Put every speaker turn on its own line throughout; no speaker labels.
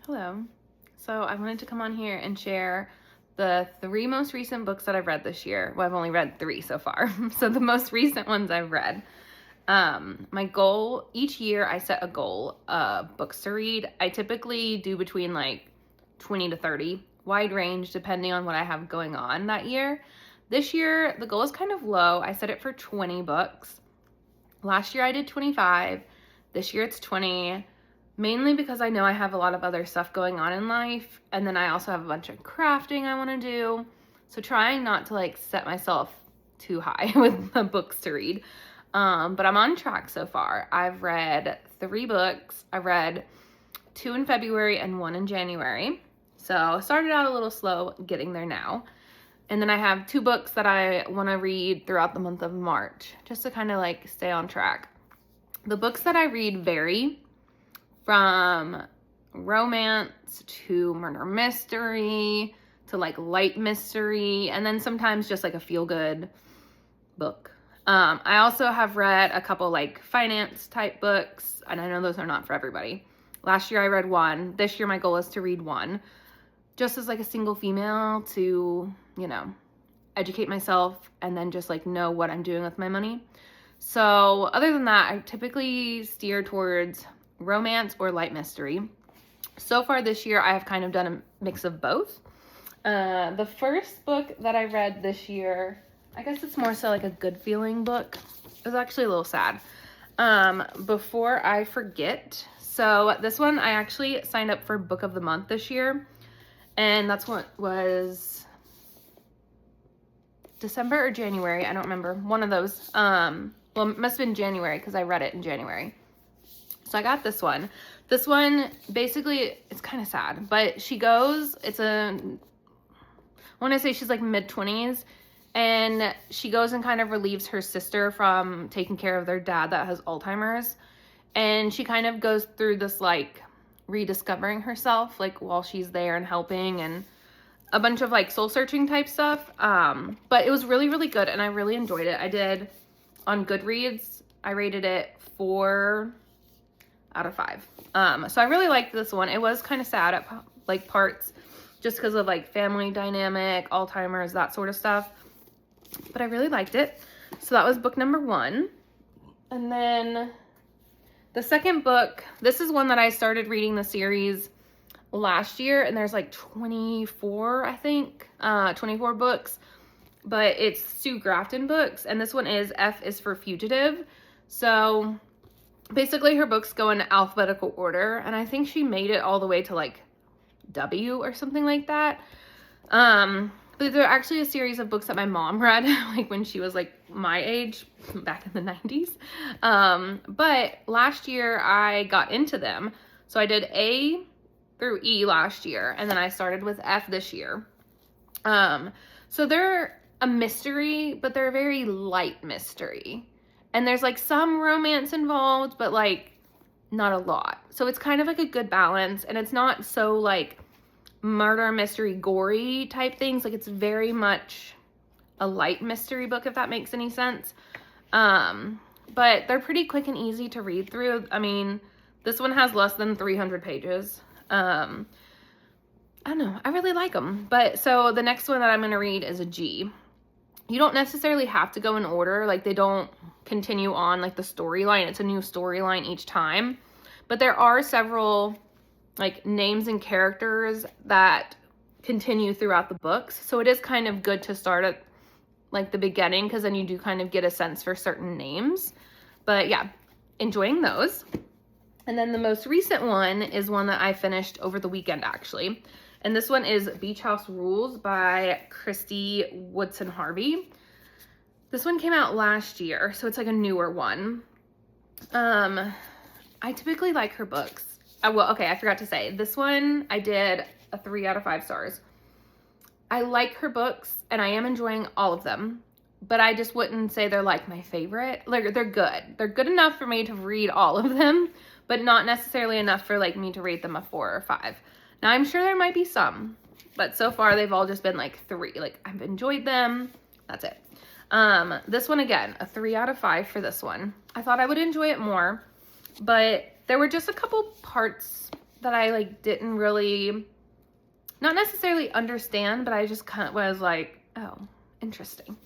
Hello. So I wanted to come on here and share the 3 most recent books that I've read this year. Well, I've only read 3 so far. So the most recent ones I've read. My goal, each year I set a goal of books to read. I typically do between like 20 to 30, wide range depending on what I have going on that year. This year, the goal is kind of low. I set it for 20 books. Last year I did 25. This year it's 20. Mainly because I know I have a lot of other stuff going on in life, and then I also have a bunch of crafting I want to do. So trying not to like set myself too high with the books to read. But I'm on track so far. I've read 3 books. I read 2 in February and 1 in January. So I started out a little slow getting there now. And then I have 2 books that I want to read throughout the month of March, just to kind of like stay on track. The books that I read vary from romance to murder mystery to like light mystery, and then sometimes just like a feel-good book. I also have read a couple like finance type books, and I know those are not for everybody. Last year I read 1. This year my goal is to read 1, just as like a single female to, educate myself and then just like know what I'm doing with my money. So other than that, I typically steer towards romance or light mystery. So far this year, I have kind of done a mix of both. The first book that I read this year, I guess it's more so like a good feeling book. It was actually a little sad. Before I Forget. So this one, I actually signed up for Book of the Month this year. And that's what was December or January. I don't remember. One of those. Well, it must have been January because I read it in January. So I got this one. This one, basically, it's kind of sad, but she goes, I want to say she's like mid-20s, and she goes and kind of relieves her sister from taking care of their dad that has Alzheimer's. And she kind of goes through this like rediscovering herself, like while she's there and helping, and a bunch of like soul searching type stuff. But it was really, really good, and I really enjoyed it. I did on Goodreads, I rated it 4 out of 5. So I really liked this one. It was kind of sad at like parts, just because of like family dynamic, Alzheimer's, that sort of stuff. But I really liked it. So that was book number 1. And then the second book, this is one that I started reading the series last year, and there's like 24, I think, 24 books, but it's Sue Grafton books, and this one is F is for Fugitive. So basically her books go in alphabetical order, and I think she made it all the way to like W or something like that. But they're actually a series of books that my mom read like when she was like my age back in the 90s. But last year I got into them. So I did A through E last year, and then I started with F this year. So they're a mystery, but they're a very light mystery. And there's like some romance involved, but like not a lot. So it's kind of like a good balance, and it's not so like murder mystery gory type things. Like it's very much a light mystery book, if that makes any sense. But they're pretty quick and easy to read through. I mean, this one has less than 300 pages. I don't know, I really like them. But so the next one that I'm going to read is a G. You don't necessarily have to go in order. Like they don't continue on like the storyline. It's a new storyline each time. But there are several like names and characters that continue throughout the books. So it is kind of good to start at like the beginning, because then you do kind of get a sense for certain names. But yeah, enjoying those. And then the most recent one is one that I finished over the weekend actually. And this one is Beach House Rules by Christy Woodson Harvey. This one came out last year, so it's like a newer one. I typically like her books. I forgot to say, this one I did a 3 out of 5 stars. I like her books, and I am enjoying all of them, but I just wouldn't say they're like my favorite. Like they're good. They're good enough for me to read all of them, but not necessarily enough for like me to rate them a 4 or 5. Now I'm sure there might be some, but so far they've all just been like 3. Like I've enjoyed them. That's it. This one again, a 3 out of 5 for this one. I thought I would enjoy it more, but there were just a couple parts that I like didn't really, not necessarily understand, but I just kind of was like, oh, interesting.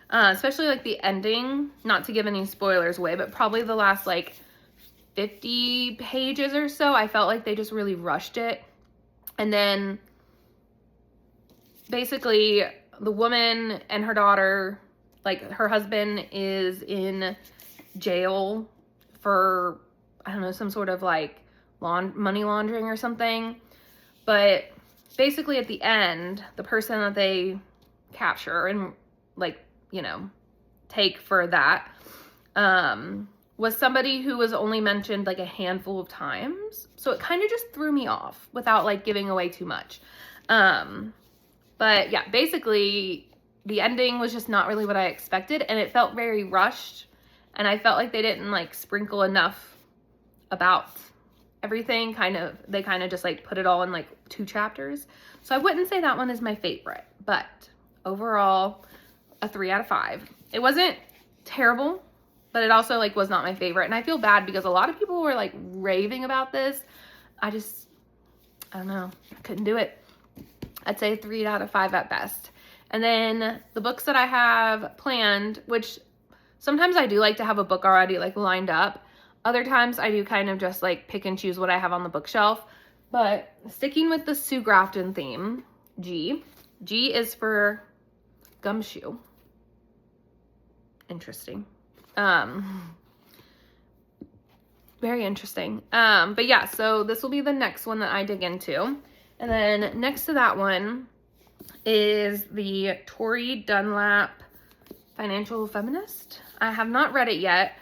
Especially like the ending, not to give any spoilers away, but probably the last like 50 pages or so, I felt like they just really rushed it. And then basically the woman and her daughter, like her husband is in jail for, I don't know, some sort of like money laundering or something. But basically at the end, the person that they capture and like, you know, take for that was somebody who was only mentioned like a handful of times. So it kind of just threw me off without like giving away too much. But yeah, basically the ending was just not really what I expected, and it felt very rushed, and I felt like they didn't like sprinkle enough about everything. They kind of just like put it all in like 2 chapters. So I wouldn't say that one is my favorite, but overall a 3 out of 5. It wasn't terrible, but it also like was not my favorite. And I feel bad because a lot of people were like raving about this. I don't know. I couldn't do it. I'd say 3 out of 5 at best. And then the books that I have planned, which sometimes I do like to have a book already like lined up. Other times I do kind of just like pick and choose what I have on the bookshelf. But sticking with the Sue Grafton theme, G is for gumshoe. Interesting. Very interesting. But yeah, so this will be the next one that I dig into. And then next to that one is the Tori Dunlap Financial Feminist. I have not read it yet.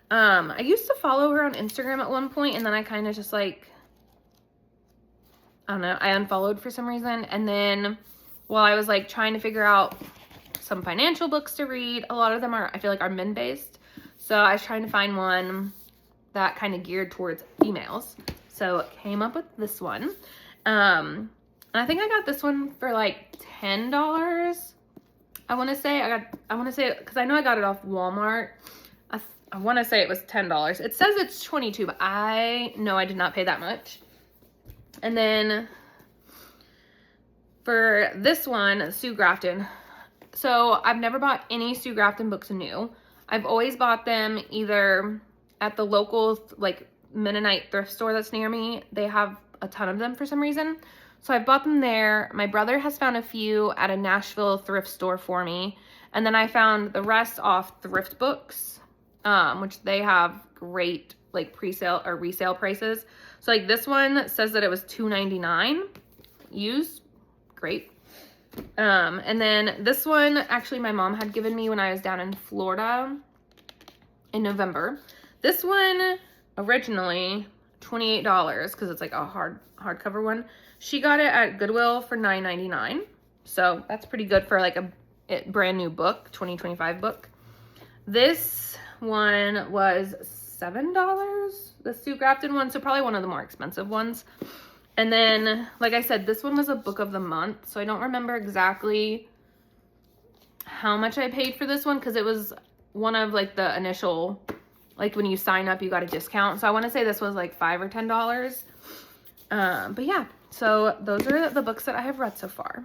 I used to follow her on Instagram at one point, and then I kind of just like, I don't know, I unfollowed for some reason. And then while I was like trying to figure out some financial books to read, a lot of them I feel like are men-based. So I was trying to find one that kind of geared towards females. So came up with this one. And I think I got this one for like $10. I want to say, because I know I got it off Walmart. I want to say it was $10. It says it's $22, but I know I did not pay that much. And then for this one, Sue Grafton. So I've never bought any Sue Grafton books new. I've always bought them either at the local like Mennonite thrift store that's near me. They have a ton of them for some reason. So I bought them there. My brother has found a few at a Nashville thrift store for me. And then I found the rest off Thrift Books, which they have great like pre-sale or resale prices. So like this one says that it was $2.99 used. Great. And then this one, actually my mom had given me when I was down in Florida in November. This one originally $28 because it's like a hardcover one. She got it at Goodwill for $9.99. So that's pretty good for like a brand new book, 2025 book. This one was $7, the Sue Grafton one, so probably one of the more expensive ones. And then, like I said, this one was a book of the month, so I don't remember exactly how much I paid for this one because it was one of like the initial, like when you sign up, you got a discount. So I want to say this was like $5 or $10. But yeah, so those are the books that I have read so far.